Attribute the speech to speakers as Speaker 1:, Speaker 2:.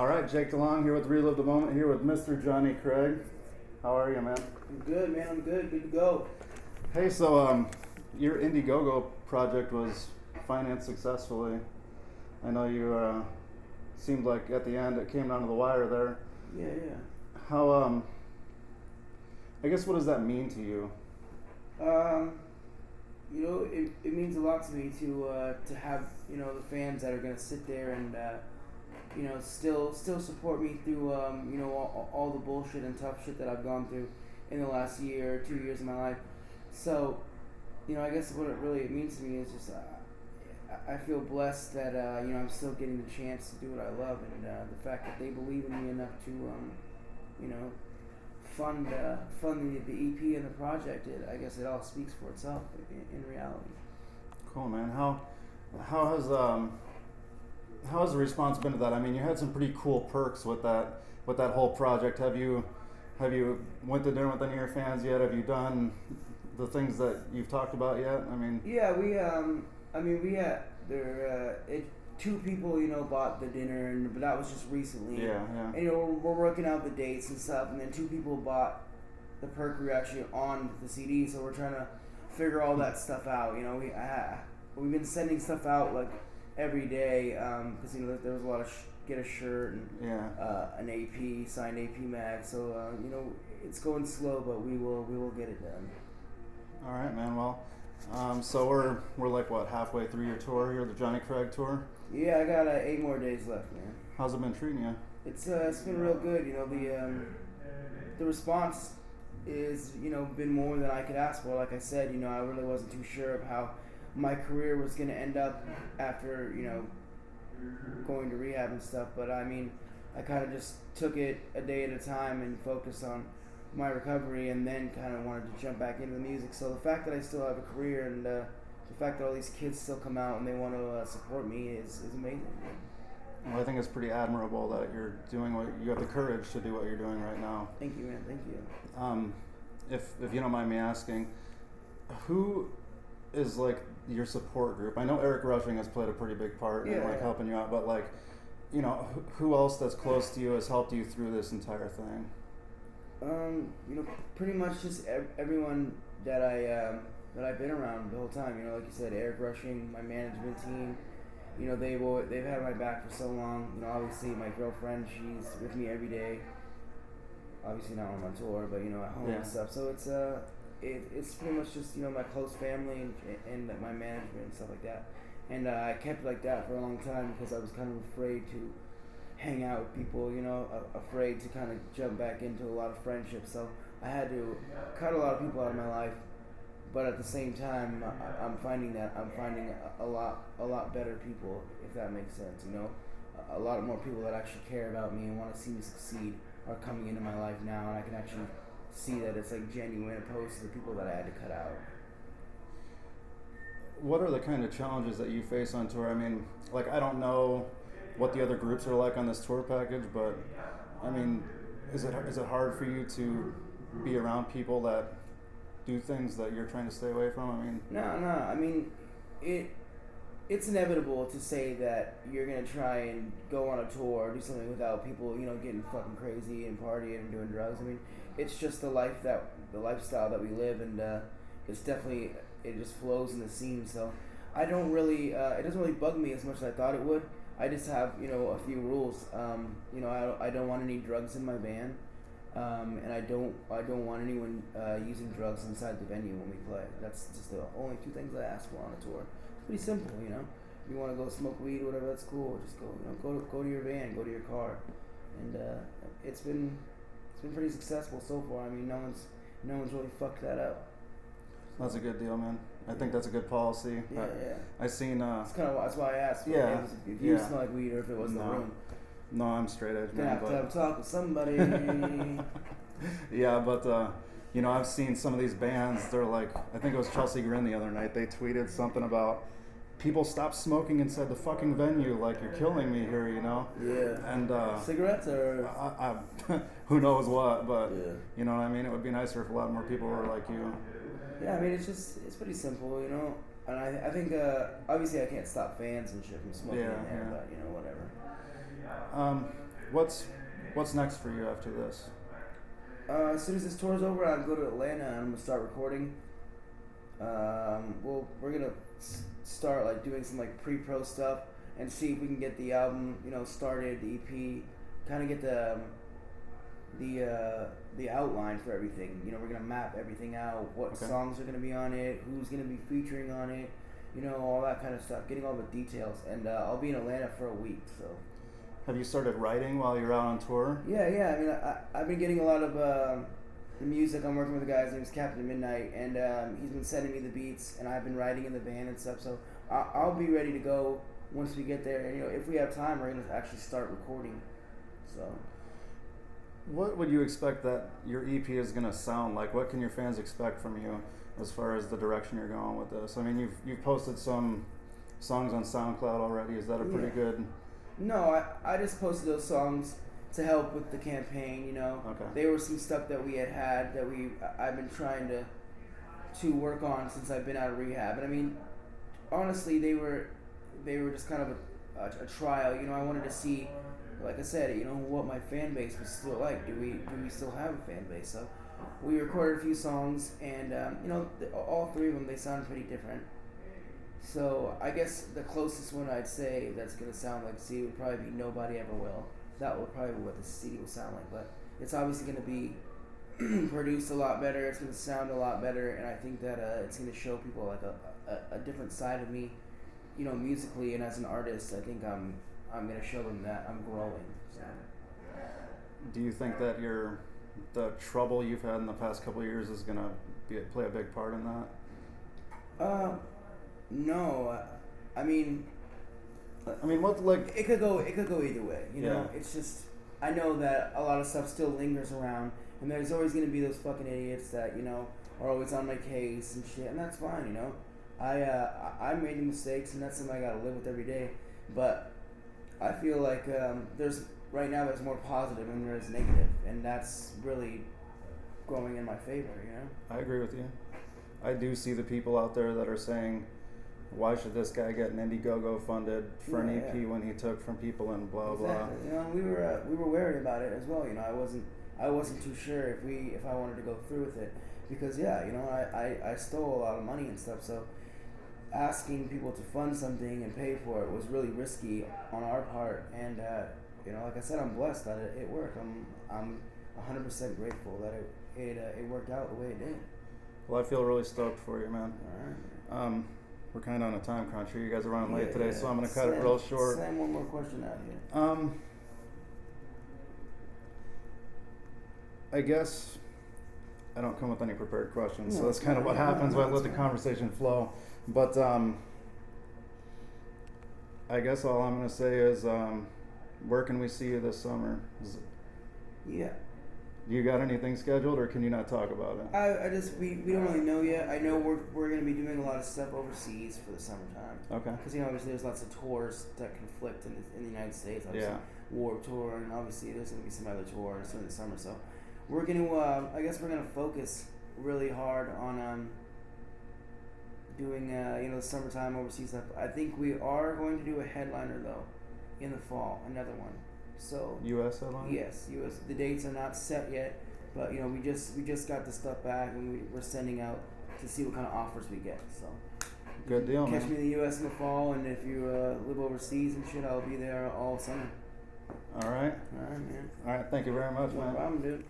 Speaker 1: All right, Jake DeLong here with Relive the Moment, here with Mr. Jonny Craig. How are you, man?
Speaker 2: I'm good, man. I'm good. Good to go.
Speaker 1: Hey, so your Indiegogo project was financed successfully. I know you seemed like at the end it came down to the wire there.
Speaker 2: Yeah.
Speaker 1: How I guess what does that mean to you?
Speaker 2: It means a lot to me to have the fans that are gonna sit there and still support me through all the bullshit and tough shit that I've gone through in the last year or 2 years of my life. So I guess what it means to me is just I feel blessed that I'm still getting the chance to do what I love, and the fact that they believe in me enough to fund the EP and the project. I guess it all speaks for itself in reality.
Speaker 1: Cool, man. How has the response been to that? I mean, you had some pretty cool perks with that whole project. Have you went to dinner with any of your fans yet? Have you done the things that you've talked about yet? I mean,
Speaker 2: yeah, we had two people bought the dinner, but that was just recently.
Speaker 1: Yeah.
Speaker 2: And we're working out the dates and stuff, and then two people bought the perk reaction on the CD, so we're trying to figure all that stuff out. We've been sending stuff out like every day because there was a lot of get a shirt and an AP signed AP mag, so it's going slow, but we will get it done.
Speaker 1: All right, man. Well, so we're like what, halfway through your tour here, the Jonny Craig tour.
Speaker 2: Yeah, I got 8 more days left, man.
Speaker 1: How's it been treating you?
Speaker 2: It's been real good. The response is been more than I could ask for. Like I said, I really wasn't too sure of how my career was going to end up after going to rehab and stuff. But I mean, I kind of just took it a day at a time and focused on my recovery, and then kind of wanted to jump back into the music. So the fact that I still have a career, and the fact that all these kids still come out and they want to support me is amazing.
Speaker 1: Well, I think it's pretty admirable that you're doing you have the courage to do what you're doing right now.
Speaker 2: Thank you, man. Thank you.
Speaker 1: If you don't mind me asking, who is like your support group? I know Eric Rushing has played a pretty big part in helping you out, but like, who else that's close to you has helped you through this entire thing?
Speaker 2: Pretty much just everyone that I've been around the whole time. Like you said, Eric Rushing, my management team. They've had my back for so long. Obviously my girlfriend, she's with me every day. Obviously not on my tour, but at home and stuff. So it's pretty much just my close family and my management and stuff like that. And I kept it like that for a long time because I was kind of afraid to hang out with people, afraid to kind of jump back into a lot of friendships. So I had to cut a lot of people out of my life, but at the same time, I'm finding a lot better people, if that makes sense. A lot more people that actually care about me and want to see me succeed are coming into my life now, and I can actually see that it's like genuine, opposed to the people that I had to cut out.
Speaker 1: What are the kind of challenges that you face on tour? I mean, like, I don't know what the other groups are like on this tour package, but I mean, is it hard for you to be around people that do things that you're trying to stay away from? I mean,
Speaker 2: no. I mean, it's inevitable to say that you're gonna try and go on a tour or do something without people, getting fucking crazy and partying and doing drugs. I mean, it's just the lifestyle that we live, and it's definitely, it just flows in the scene. So I don't really, it doesn't really bug me as much as I thought it would. I just have, a few rules. I don't want any drugs in my band, and I don't want anyone using drugs inside the venue when we play. That's just the only 2 things I ask for on a tour. It's pretty simple, If you want to go smoke weed or whatever, that's cool. Just go to your van, go to your car, and it's been pretty successful so far. I mean, no one's really fucked that up.
Speaker 1: That's a good deal, man. I think that's a good policy.
Speaker 2: Yeah.
Speaker 1: I seen.
Speaker 2: That's why I asked. If you smell like weed or if it was the room.
Speaker 1: No, I'm straight edge, man.
Speaker 2: Have to have a talk with somebody.
Speaker 1: Yeah, but I've seen some of these bands. They're like, I think it was Chelsea Grin the other night. They tweeted something about people stop smoking inside the fucking venue. Like, you're killing me here,
Speaker 2: Yeah.
Speaker 1: And
Speaker 2: cigarettes or
Speaker 1: who knows what, but you know what I mean. It would be nicer if a lot more people were like you.
Speaker 2: Yeah, I mean, it's pretty simple, And I think obviously I can't stop fans and shit from smoking in there, but whatever.
Speaker 1: what's next for you after this?
Speaker 2: As soon as this tour's over, I'll go to Atlanta and I'm gonna start recording. We're gonna start like doing some like pre-pro stuff and see if we can get the album, started, the EP, kind of get the outline for everything. We're gonna map everything out. What songs are gonna be on it? Who's gonna be featuring on it? All that kind of stuff. Getting all the details. And I'll be in Atlanta for a week. So.
Speaker 1: Have you started writing while you're out on tour?
Speaker 2: Yeah. I mean, I've been getting a lot of the music. I'm working with a guy. His name's Captain Midnight, and he's been sending me the beats, and I've been writing in the band and stuff. So I'll be ready to go once we get there. And if we have time, we're gonna actually start recording. So.
Speaker 1: What would you expect that your EP is gonna sound like? What can your fans expect from you as far as the direction you're going with this? I mean, you've posted some songs on SoundCloud already. Is that a pretty good?
Speaker 2: No, I just posted those songs to help with the campaign.
Speaker 1: Okay.
Speaker 2: They were some stuff that we had that I've been trying to work on since I've been out of rehab. And I mean, honestly, they were just kind of a trial. I wanted to see, like I said, what my fan base was still like. Do we still have a fan base? So we recorded a few songs, and all three of them, they sound pretty different. So I guess the closest one I'd say that's gonna sound like C would probably be Nobody Ever Will. That would probably be what the CD will sound like, but it's obviously gonna be produced a lot better. It's gonna sound a lot better, and I think that it's gonna show people like a different side of me, musically and as an artist. I think I'm gonna show them that I'm growing. So.
Speaker 1: Do you think that the trouble you've had in the past couple of years is gonna play a big part in that?
Speaker 2: No. I mean,
Speaker 1: what like
Speaker 2: it could go either way.
Speaker 1: Yeah.
Speaker 2: It's just I know that a lot of stuff still lingers around, and there's always gonna be those fucking idiots that are always on my case and shit, and that's fine. I made the mistakes, and that's something I gotta live with every day. But I feel like there's more positive than there is negative, and that's really going in my favor.
Speaker 1: I agree with you. I do see the people out there that are saying, why should this guy get an Indiegogo funded for an EP when he took from people and blah blah.
Speaker 2: We were wary about it as well. I wasn't too sure if I wanted to go through with it because I stole a lot of money and stuff. So asking people to fund something and pay for it was really risky on our part. And like I said, I'm blessed that it worked. I'm 100% grateful that it worked out the way it did.
Speaker 1: Well, I feel really stoked for you, man.
Speaker 2: All right.
Speaker 1: We're kind of on a time crunch here. You guys are running late today, so I'm going to cut it real short.
Speaker 2: Slam one more question out here.
Speaker 1: I guess I don't come with any prepared questions, so that's kind of what happens when I let the conversation flow. But I guess all I'm going to say is, where can we see you this summer? You got anything scheduled, or can you not talk about it?
Speaker 2: We don't really know yet. I know we're going to be doing a lot of stuff overseas for the summertime.
Speaker 1: Okay.
Speaker 2: Because obviously there's lots of tours that conflict in the United States. Obviously, Warped Tour, and obviously there's going to be some other tours during the summer. So we're going to, I guess we're going to focus really hard on doing the summertime overseas stuff. I think we are going to do a headliner though in the fall, another one. So
Speaker 1: U.S. headline?
Speaker 2: Yes, U.S. The dates are not set yet, but we just got the stuff back, and we're sending out to see what kind of offers we get. So
Speaker 1: good deal,
Speaker 2: catch
Speaker 1: man.
Speaker 2: me in the U.S. in the fall, and if you live overseas and shit, I'll be there all summer.
Speaker 1: All right,
Speaker 2: man.
Speaker 1: All right. Thank you very much, man.
Speaker 2: No problem, dude.